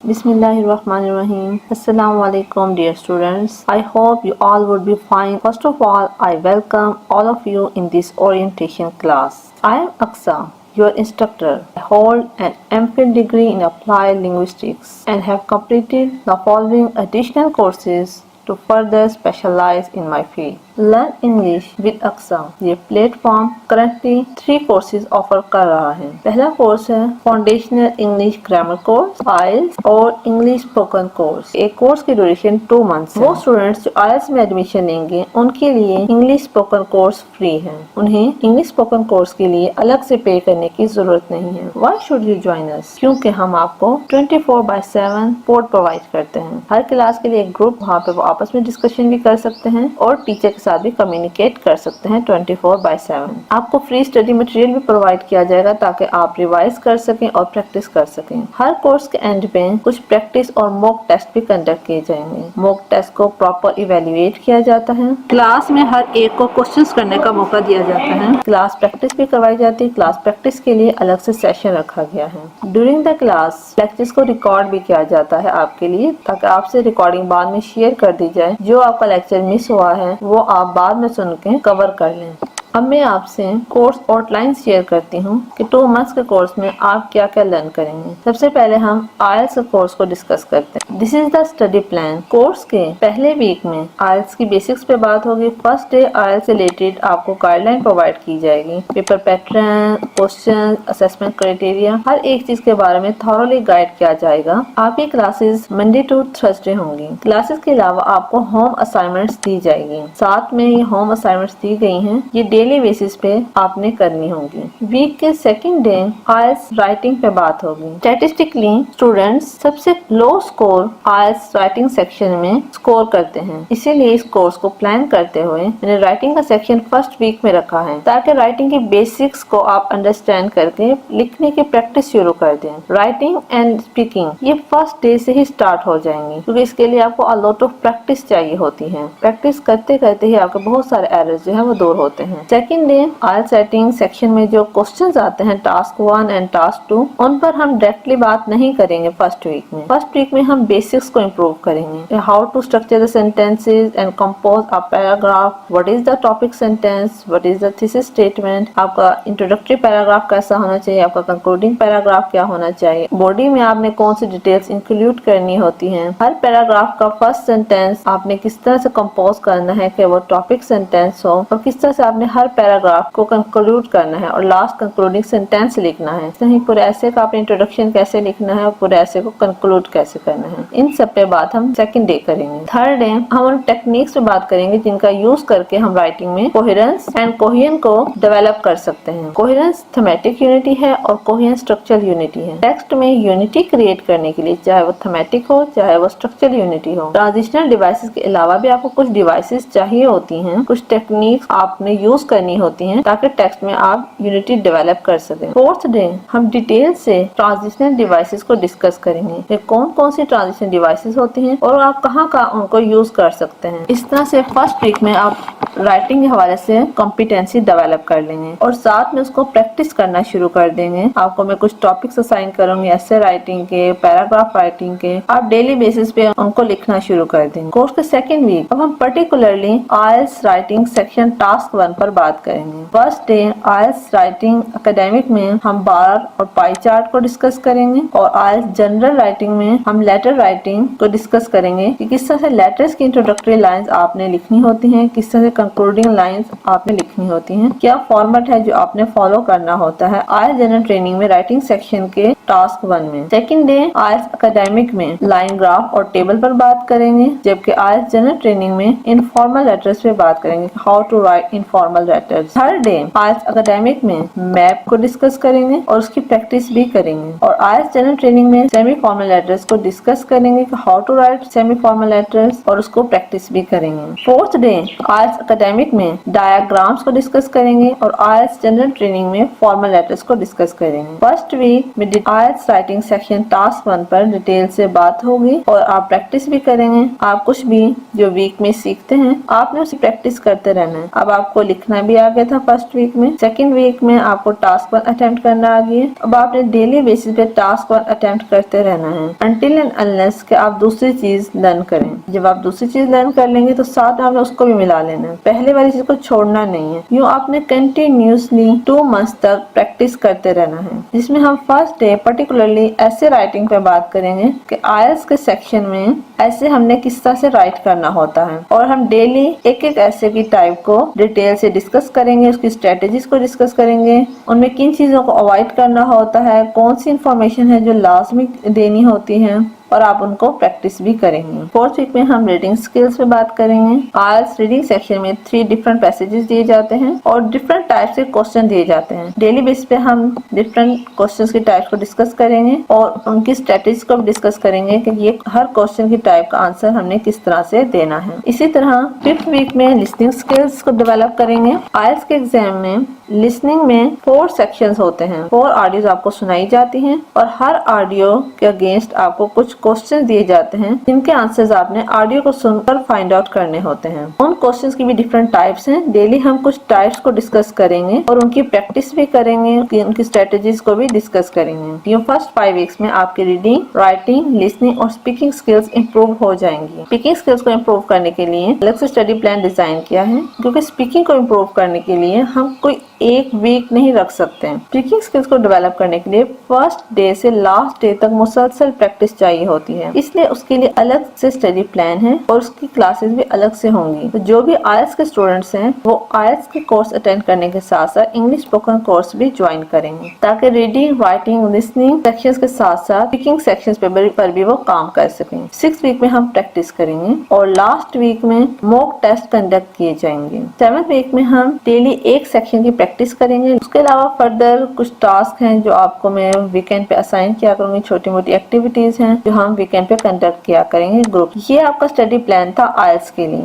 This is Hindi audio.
Bismillahirrahmanirrahim. Assalamu alaikum dear students. I hope you all would be fine. First of all, I welcome all of you in this orientation class. I am Aksa, your instructor. I hold an MPhil degree in Applied Linguistics and have completed the following additional courses to further specialize in my field. Learn English with Aksa. ये प्लेटफॉर्म करंटली 3 कोर्सेज ऑफर कर रहा है। पहला कोर्स है फाउंडेशनल इंग्लिश ग्रामर कोर्स, आइल्स और इंग्लिश स्पोकन कोर्स। एक कोर्स की ड्यूरेशन 2 मंथ्स है। वो स्टूडेंट्स जो आइल्स में एडमिशन लेंगे उनके लिए इंग्लिश स्पोकन कोर्स फ्री है। उन्हें इंग्लिश स्पोकन कोर्स के लिए अलग से पे करने की जरूरत नहीं है। Why should you join us? क्योंकि हम आपको 24/7 सपोर्ट प्रोवाइड करते हैं। हर क्लास के लिए एक ग्रुप, वहाँ पे वो आपस में डिस्कशन भी कर सकते हैं और टीचर के साथ भी कम्युनिकेट कर सकते हैं 24/7। आपको फ्री स्टडी मटेरियल भी प्रोवाइड किया जाएगा ताकि आप रिवाइज कर सकें और प्रैक्टिस कर सकें। हर कोर्स के एंड पे कुछ प्रैक्टिस और मॉक टेस्ट भी कंडक्ट किए जाएंगे। मॉक टेस्ट को प्रॉपर इवेल्युएट किया जाता है। क्लास में हर एक को क्वेश्चंस करने का मौका दिया जाता है। क्लास प्रैक्टिस भी करवाई जाती है। क्लास प्रैक्टिस के लिए अलग से सेशन रखा गया है। ड्यूरिंग द क्लास लेक्चर्स को रिकॉर्ड भी किया जाता है आपके लिए, ताकि आपसे रिकॉर्डिंग बाद में शेयर कर दी जाए। जो आपका लेक्चर मिस हुआ है वो आप बाद में सुन के कवर कर लें। अब मैं आपसे कोर्स आउटलाइन शेयर करती हूँ कि 2 मंथ्स के कोर्स में आप क्या क्या लर्न करेंगे। सबसे पहले हम आइल्स के कोर्स को डिस्कस करते हैं। This is the study plan. Course के पहले वीक में आइल्स की बेसिक्स पे बात होगी। फर्स्ट डे आइल्स से रिलेटेड आपको गाइडलाइन प्रोवाइड की जाएगी। Paper pattern, question, assessment criteria, हर एक चीज के बारे में थॉरोली गाइड किया जाएगा। आपकी क्लासेस मंडे टू थर्सडे होंगी। क्लासेस के अलावा आपको होम असाइनमेंट्स दी जाएगी। साथ में ये होम असाइनमेंट्स दी गई हैं, ये डेली बेसिस पे आपने करनी होगी। वीक के सेकंड डे आइल्स राइटिंग पे बात होगी। स्टैटिस्टिकली स्टूडेंट्स सबसे लो स्कोर आइल्स राइटिंग सेक्शन में स्कोर करते हैं। इसीलिए इस कोर्स को प्लान करते हुए मैंने राइटिंग का सेक्शन फर्स्ट वीक में रखा है, ताकि राइटिंग की बेसिक्स को आप अंडरस्टैंड करके लिखने की प्रैक्टिस शुरू कर दें। राइटिंग एंड स्पीकिंग ये फर्स्ट डे से ही स्टार्ट हो जाएंगी, क्योंकि इसके लिए आपको अ लॉट ऑफ प्रैक्टिस चाहिए होती है। प्रैक्टिस करते करते ही आपके बहुत सारे एरर्स जो है वो दूर होते हैं। सेकंड डे आइल्स राइटिंग सेक्शन में जो क्वेश्चंस आते हैं टास्क 1 एंड टास्क 2, उन पर हम डायरेक्टली बात नहीं करेंगे फर्स्ट वीक में। फर्स्ट वीक में हम बेसिक्स को इम्प्रूव करेंगे। How to structure the sentences and compose a paragraph, what is the topic sentence, what is the thesis statement, आपका इंट्रोडक्टरी पैराग्राफ कैसा होना चाहिए, आपका कंक्लूडिंग पैराग्राफ क्या होना चाहिए, बॉडी में आपने कौन सी डिटेल्स इंक्लूड करनी होती हैं, हर पैराग्राफ का फर्स्ट सेंटेंस आपने किस तरह से कंपोज करना है कि वो टॉपिक सेंटेंस हो, और किस तरह से आपने हर पैराग्राफ को कंक्लूड करना है और लास्ट कंक्लूडिंग सेंटेंस लिखना है। सही पूरे ऐसे का आपने इंट्रोडक्शन कैसे लिखना है और पूरे ऐसे को कंक्लूड कैसे करना है। इन सब पे बात हम सेकंड डे करेंगे। थर्ड डे हम उन टेक्निक्स पे बात करेंगे जिनका यूज करके हम राइटिंग में कोहेरेंस एंड कोहेजन को डेवलप कर सकते हैं। कोहेरेंस थीमेटिक यूनिटी है और कोहेजन स्ट्रक्चरल यूनिटी है। टेक्स्ट में यूनिटी क्रिएट करने के लिए चाहे वो थीमेटिक हो चाहे वो स्ट्रक्चरल यूनिटी हो। ट्रांजिशनल डिवाइसेस के अलावा भी आपको कुछ डिवाइसेस चाहिए होती हैं, कुछ टेक्निक्स आपने यूज करनी होती हैं ताकि टेक्स्ट में आप यूनिटी डेवलप कर सकें। फोर्थ डे हम डिटेल से ट्रांजिशनल डिवाइसेस को डिस्कस करेंगे कि कौन कौन सी ट्रांजिशनल डिवाइसेस होती हैं और आप कहाँ कहाँ उनको यूज कर सकते हैं। इस तरह से फर्स्ट वीक में आप राइटिंग के हवाले से कॉम्पिटेंसी डेवलप कर लेंगे और साथ में उसको प्रैक्टिस करना शुरू कर देंगे। आपको मैं कुछ टॉपिक्स असाइन करूंगी, ऐसे राइटिंग के, पैराग्राफ राइटिंग के, आप डेली बेसिस पे उनको लिखना शुरू कर देंगे। कोर्स के सेकंड वीक अब हम पर्टिकुलरली आइल्स राइटिंग सेक्शन टास्क 1 पर बात करेंगे। फर्स्ट डे आइल्स राइटिंग एकेडमिक में हम बार और पाई चार्ट को डिस्कस करेंगे और आइल्स जनरल राइटिंग में हम लेटर राइटिंग को डिस्कस करेंगे कि किस तरह से लेटर्स की इंट्रोडक्टरी लाइंस आपने लिखनी होती हैं, किस तरह से कंक्लूडिंग लाइंस आपने लिखनी होती हैं, क्या फॉर्मेट है जो आपने फॉलो करना होता है आइल्स जनरल ट्रेनिंग में राइटिंग सेक्शन के टास्क 1 में। सेकंड डे आइल्स एकेडमिक में लाइन ग्राफ और टेबल पर बात करेंगे, जबकि आइल्स जनरल ट्रेनिंग में इनफॉर्मल लेटर्स पे बात करेंगे, how to write informal letters. Third day IELTS academic में मैप को डिस्कस करेंगे और उसकी प्रैक्टिस भी करेंगे और आइल्स जनरल ट्रेनिंग में सेमी फॉर्मल लेटर्स को डिस्कस करेंगे कि how to right semi formal letters और उसको प्रैक्टिस भी करेंगे। फोर्थ डे आईएलटीएस एकेडमिक में डायग्राम्स को डिस्कस करेंगे और आईएलटीएस जनरल ट्रेनिंग में फॉर्मल लेटर्स को डिस्कस करेंगे। फर्स्ट वीक में आईएलटीएस राइटिंग सेक्शन टास्क 1 पर डिटेल से बात होगी और आप प्रैक्टिस भी करेंगे। आप कुछ भी जो वीक में सीखते हैं आपने उसे प्रैक्टिस करते रहना है। अब आपको लिखना भी आ गया था फर्स्ट वीक में। सेकेंड वीक में आपको टास्क 1 अटेम्प्ट करना आ गया। अब आपने डेली बेसिस पे टास्क 1 अटेम्प्ट करते रहना है अनटिल एंड अनलेस कि आप दूसरी चीज लर्न करें। जब आप दूसरी चीज लर्न कर लेंगे तो साथ में आपने उसको भी मिला लेना है, पहले वाली चीज को छोड़ना नहीं है। यूँ आपने कंटिन्यूसली 2 मंथ्स तक प्रैक्टिस करते रहना है। जिसमें हम फर्स्ट डे पर्टिकुलरली ऐसे राइटिंग पे बात करेंगे कि आईएलटीएस के सेक्शन में ऐसे हमने किस तरह से राइट करना होता है और हम डेली एक एक ऐसे की टाइप को डिटेल से डिस्कस करेंगे, उसकी स्ट्रेटेजीज को डिस्कस करेंगे, उनमें किन चीजों को अवॉइड करना होता है, कौन सी इंफॉर्मेशन है जो लाजमी देनी होती है और आप उनको प्रैक्टिस भी करेंगे। फोर्थ वीक में हम रीडिंग स्किल्स पे बात करेंगे। आईएलटीएस रीडिंग सेक्शन में 3 डिफरेंट पैसेजेस दिए जाते हैं और डिफरेंट टाइप्स के क्वेश्चन दिए जाते हैं। डेली बेस पे हम डिफरेंट क्वेश्चंस की टाइप्स को डिस्कस करेंगे और उनकी स्ट्रेटेजीज को भी डिस्कस करेंगे कि ये हर क्वेश्चन की टाइप का आंसर हमने किस तरह से देना है। इसी तरह फिफ्थ वीक में लिसनिंग स्किल्स को डेवलप करेंगे। आईएलटीएस के एग्जाम में लिसनिंग में 4 सेक्शंस होते हैं। 4 ऑडियोज आपको सुनाई जाती हैं और हर ऑडियो के अगेंस्ट आपको कुछ क्वेश्चन दिए जाते हैं जिनके आंसर्स आपने ऑडियो को सुनकर फाइंड आउट करने होते हैं। उन क्वेश्चंस की भी डिफरेंट टाइप्स हैं। डेली हम कुछ टाइप्स को डिस्कस करेंगे और उनकी प्रैक्टिस भी करेंगे, उनकी स्ट्रेटेजीज को भी डिस्कस करेंगे। ये फर्स्ट 5 वीक्स में आपकी रीडिंग, राइटिंग, लिसनिंग और स्पीकिंग स्किल्स इंप्रूव हो जाएंगी। स्पीकिंग स्किल्स को इंप्रूव करने के लिए अलग से स्टडी प्लान डिजाइन किया है क्योंकि स्पीकिंग को इंप्रूव करने के लिए हम कोई एक वीक नहीं रख सकते हैं। स्पीकिंग स्किल्स को डेवलप करने के लिए फर्स्ट डे से लास्ट डे तक मुसलसल प्रैक्टिस चाहिए होती है, इसलिए उसके लिए अलग से स्टडी प्लान है और उसकी क्लासेस भी अलग से होंगी। तो जो भी आईएलटीएस के स्टूडेंट्स हैं वो आईएलटीएस के कोर्स अटेंड करने के साथ साथ इंग्लिश स्पोकन कोर्स भी ज्वाइन करेंगे ताकि रीडिंग, राइटिंग, लिसनिंग सेक्शंस के साथ साथ स्पीकिंग सेक्शंस पर भी वो काम कर सकें। 6th वीक में हम प्रैक्टिस करेंगे और लास्ट वीक में मॉक टेस्ट कंडक्ट किए जाएंगे। 7th वीक में हम डेली एक सेक्शन की प्रैक्टिस करेंगे। उसके अलावा फर्दर कुछ टास्क हैं जो आपको मैं वीकेंड पे असाइन किया करूंगी। छोटी मोटी एक्टिविटीज हैं जो हम वीकेंड पे कंडक्ट किया करेंगे ग्रुप। ये आपका स्टडी प्लान था आईएलटीएस के लिए।